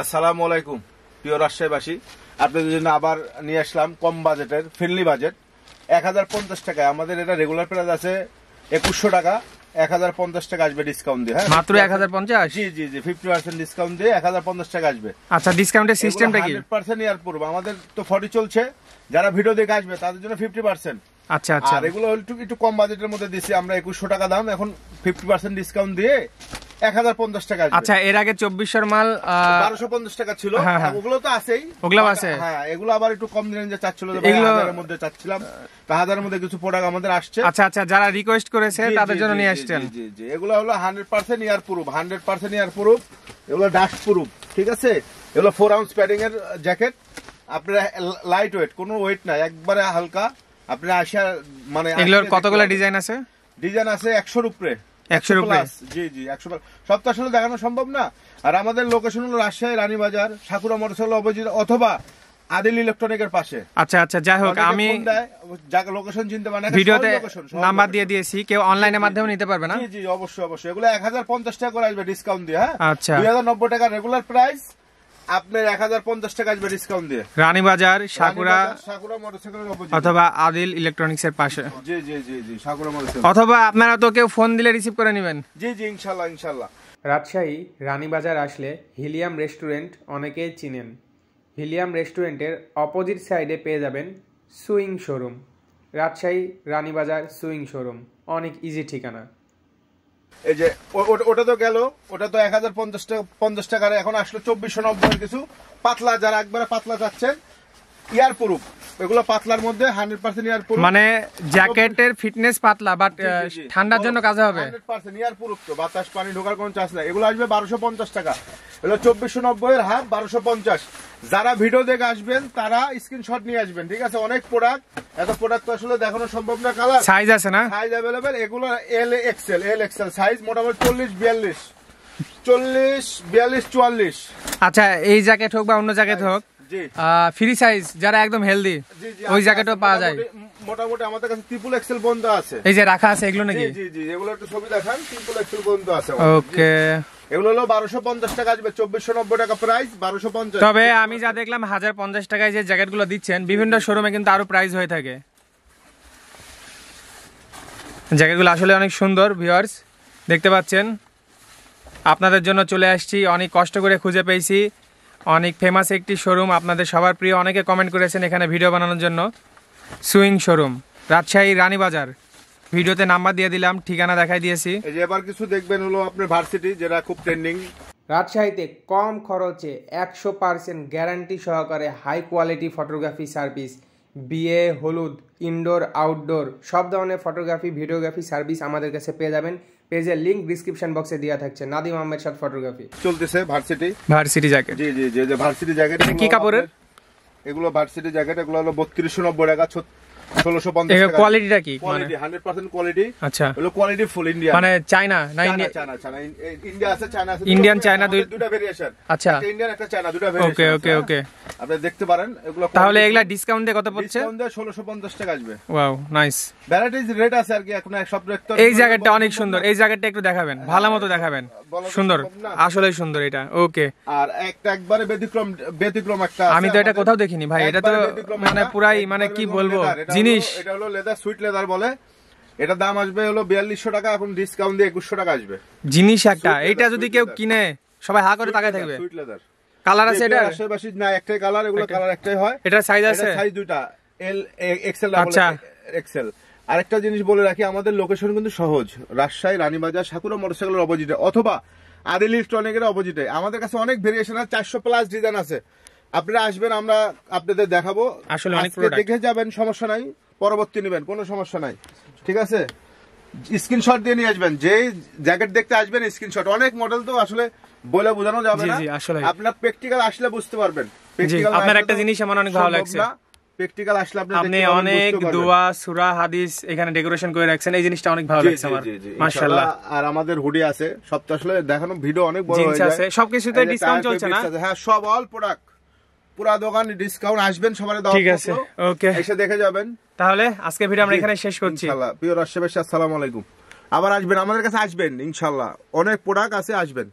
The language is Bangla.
আসসালামু আলাইকুম প্রিয় রাজশাহীবাসী, আপনাদের জন্য আবার নিয়ে আসলাম কম বাজেটের ফ্রেন্ডলি বাজেট 1050 টাকায়। আমাদের এটা রেগুলার প্রাইস আছে 2100 টাকা, 1050 টাকা আসবে ডিসকাউন্ট দিয়ে। হ্যাঁ, মাত্র 1050? জি জি জি, 50% ডিসকাউন্ট দিয়ে 1050 টাকা আসবে। আচ্ছা, ডিসকাউন্টের সিস্টেমটা কি? 100% ইয়ার পূর্ব আমাদের তো 40 চলছে, যারা ভিডিও দেখে আসবে তাদের জন্য 50%। আচ্ছা আচ্ছা, আর এগুলো একটু কম বাজেটের মধ্যে দিছি আমরা, 2100 টাকা দাম, এখন 50% ডিসকাউন্ট দিয়ে 1050 টাকা আসবে। আচ্ছা, এর আগে 2400 মাল 1250 টাকা ছিল, হ্যাঁ, হ্যাঁ। ওগুলো তো আছেই, ওগুলো আছে। হ্যাঁ, এগুলো আবার একটু কম রেঞ্জে চাচ্ছিল, এগুলো 1000 এর মধ্যে চাচ্ছিলাম, তা 1000 এর মধ্যে কিছু প্রোডাক্ট আমাদের আসছে। আচ্ছা আচ্ছা, যারা রিকোয়েস্ট করেছে জি, তাদের জি, জন্য জি, নিয়ে জি, আসছেন। জি জি, এগুলো হলো 100% ইয়ার প্রুফ, 100% ইয়ার প্রুফ, এগুলো ডাস্ট প্রুফ, ঠিক আছে। এগুলো 4 আউন্স প্যাডিং এর জ্যাকেট, আপনারা লাইট ওয়েট, কোনো ওয়েট না, একবারে হালকা। আপনারা আসা মানে এগুলোর কতগুলো ডিজাইন আছে? ডিজাইন আছে 100 এর উপরে। 100 এর উপরে? জি জি, 100। সব তো আসলে দেখানো সম্ভব না। আর আমাদের লোকেশন হলো Rajshahi Ranibazar, sakura motorcycle opposite অথবা আদিল ইলেকট্রনিকের পাশে। আচ্ছা আচ্ছা, যাই হোক, আমি লোকেশন চিনতে পারেন, ভিডিওতে নাম্বার দিয়ে দিয়েছি, কেউ অনলাইনের মাধ্যমে নিতে পারবে না? জি জি, অবশ্যই অবশ্যই। এগুলো 1050 টাকা করে আসবে ডিসকাউন্ট দিয়ে। হ্যাঁ, আচ্ছা, 2090 টাকা রেগুলার প্রাইস, আপনার 1050 টাকা আসবে ডিসকাউন্ট দিয়ে। রানীবাজার সাকুরা মোটরসাইকেলের অপোজিট অথবা আদিল ইলেকট্রনিক্স এর পাশে। জি জি জি জি, সাকুরা মোটরসাইকেল। অথবা আপনারা তো কেউ ফোন দিলে রিসিভ করে নেবেন। জি জি, ইনশাআল্লাহ ইনশাআল্লাহ। রাজশাহী রানীবাজার আসলে হিলিয়াম রেস্টুরেন্ট অনেকেই চিনেন। হিলিয়াম রেস্টুরেন্টের অপোজিট সাইডে পেয়ে যাবেন swing showroom. Rajshahi Ranibazar swing showroom, অনেক ইজি ঠিকানা। এই যে ওটা তো গেল, ওটা তো 1050 টাকার, এখন আসলো 2490 কিছু পাতলা, যারা একবারে পাতলা চাচ্ছেন ইয়ার প্রুফ, এগুলো পাতলার মধ্যে 100% ইয়ার প্রুফ, মানে জ্যাকেটের ফিটনেস পাতলা, বাট ঠান্ডার জন্য কাজে হবে। 100% ইয়ার প্রুফ, তো বাতাস পানি ঢোকার কোনো চান্স নাই। এগুলো আসবে 1250 টাকা, এগুলো 2490 এর হাফ 1250। যারা ভিডিও দেখে আসবেন তারা স্ক্রিনশট নিয়ে আসবেন, ঠিক আছে। অনেক প্রোডাক্ট, এত প্রোডাক্ট তো আসলে দেখানো সম্ভব না। কালার সাইজ আছে না? সাইজ अवेलेबल, এগুলো এল এক্সেল সাইজ, মোটামুটি 40 42 44। আচ্ছা, এই জ্যাকেট হোক বা অন্য জ্যাকেট হোক, জি, ফ্রি সাইজ যারা একদম হেলদি ওই জ্যাকেটও পাওয়া যায়। মোটামুটি আমাদের কাছে ট্রিপল এক্সেল বন্ধ আছে, এই যে রাখা আছে এগুলো নাকি? জি জি জি, এগুলো একটু ছবি দেখান, ট্রিপল এক্সেল বন্ধ আছে। ওকে, এগুলো হলো 1250 টাকা আসবে, 2490 টাকা প্রাইস, 1250। তবে আমি যা দেখলাম 1050 টাকায় যে জ্যাকেটগুলো দিচ্ছেন বিভিন্ন শোরুমে কিন্তু আরো প্রাইস হয়ে থাকে। জ্যাকেটগুলো আসলে অনেক সুন্দর ভিউয়ার্স, দেখতে পাচ্ছেন। আপনাদের জন্য চলে আসছি, অনেক কষ্ট করে খুঁজে পেয়েছি, অনেক ফেমাস একটি শোরুম, আপনাদের সবার প্রিয়, অনেকে কমেন্ট করেছেন এখানে ভিডিও বানানোর জন্য। Swing showroom, Rajshahi Ranibazar. ভিডিওতে নাম্বার দিয়ে দিলাম, ঠিকানা দেখাই দিয়েছি। এই যে এবার কিছু দেখবেন হলো আপনার ভার্সিটি, যেটা খুব ট্রেন্ডিং। রাজশাহীতে কম খরচে 100% গ্যারান্টি সহকারে হাই কোয়ালিটি ফটোগ্রাফি সার্ভিস, বিয়ে, হলুদ, ইনডোর, আউটডোর সব ধরনের ফটোগ্রাফি, ভিডিওগ্রাফি সার্ভিস আমাদের কাছে পেয়ে যাবেন। পেজের লিংক ডিসক্রিপশন বক্সে দেওয়া থাকছে। নাদিম আহমেদ সাদ ফটোগ্রাফি চলতেছে ভার্সিটি জ্যাকেট। জি জি জি, যে ভার্সিটি জ্যাকেট কি কাপড়ের? এগুলো ভার্সিটি জ্যাকেট, এগুলো হলো 3290 টাকা, 1650 টাকা। কোয়ালিটিটা কি? Quality 100% quality. আচ্ছা, হলো কোয়ালিটি ফুল ইন্ডিয়া, মানে চায়না না? ইন্ডিয়া আছে, চায়না আছে, ইন্ডিয়ান চায়না দুটো ভেরিয়েশন। আচ্ছা, একটা ইন্ডিয়ান, একটা চায়না, দুটো ভেরিয়েশন। ওকে ওকে ওকে, আপনি দেখতে পারেন এগুলো। তাহলে এগুলা ডিসকাউন্ট দিয়ে কত পড়ছে? ডিসকাউন্ট দিয়ে 1650 টাকা আসবে। Wow, nice. ভ্যারাইটিজ রেট আছে আর কি, এখন সব রেট তো। এই জ্যাকেটটা অনেক সুন্দর, এই জ্যাকেটটা একটু দেখাবেন, ভালো মতো দেখাবেন। সুন্দর, আসলেই সুন্দর এটা। ওকে, আর একটা একবারে ব্যতিক্রম একটা, আমি তো এটা কোথাও দেখিনি ভাই, এটা তো মানে পুরাই, মানে কি বলবো জিনিস। এটা হলো লেদার, সুইট লেদার বলে। এটা দাম আসবে হলো 4200 টাকা, এখন ডিসকাউন্ট দিয়ে 2100 টাকা আসবে। জিনিস একটা, এইটা যদি কেউ কিনে সবাই হা করে তাকায় থাকবে। সুইট লেদার কালার আছে এটা? আশেপাশে না, একটাই কালার, এগুলো কালার একটাই হয়। এটা সাইজ আছে? সাইজ দুটো, এল এক্সেল। আচ্ছা, এক্সেল। আরেকটা জিনিস বলে রাখি, আমাদের লোকেশন কিন্তু সহজ, রাজশাহী রানীবাজার সাকুরা মোটরসাইকেলের অপোজিটে অথবা আদিল ইলেকট্রনিকের অপোজিটে। আমাদের কাছে অনেক ভেরিয়েশন আছে, 400+ ডিজাইন আছে। আপনারা আসবেন, আমরা আপনাদের দেখাবো। আসলে অনেক প্রোডাক্ট দেখে যাবেন, সমস্যা নাই, পরবর্তী নেবেন, কোনো সমস্যা নাই, ঠিক আছে। স্ক্রিনশট দিয়ে নিয়ে আসবেন, যে জ্যাকেট দেখতে আসবেন স্ক্রিনশট। অনেক মডেল তো আসলে বলে বোঝানো যাবে না, আপনার প্র্যাকটিক্যাল আসলে বুঝতে পারবেন। আপনার একটা জিনিস আমার অনেক ভালো লাগছে, প্র্যাকটিক্যাল আসলে আপনি অনেক দোয়া সূরা হাদিস এখানে ডেকোরেশন করে রাখছেন, এই জিনিসটা অনেক ভালো লাগছে আমার, মাশাআল্লাহ। আর আমাদের হুডি আছে, সব তো আসলে দেখানো ভিডিও অনেক বড় হয়ে যায়। সবকিছুতে ডিসকাউন্ট চলছে না? হ্যাঁ, সব অল প্রোডাক্ট, পুরো দোকান ডিসকাউন্ট। আসবেন, সবাই দাও, ঠিক আছে, ওকে, এসে দেখে যাবেন। তাহলে আজকে ভিডিও আমরা এখানে শেষ করছি। ইনশাআল্লাহ। প্রিয় রাজশাহীবাসী, আসসালামু আলাইকুম। আবার আসবেন, আমাদের কাছে আসবেন ইনশাআল্লাহ, অনেক প্রোডাক্ট আছে, আসবেন।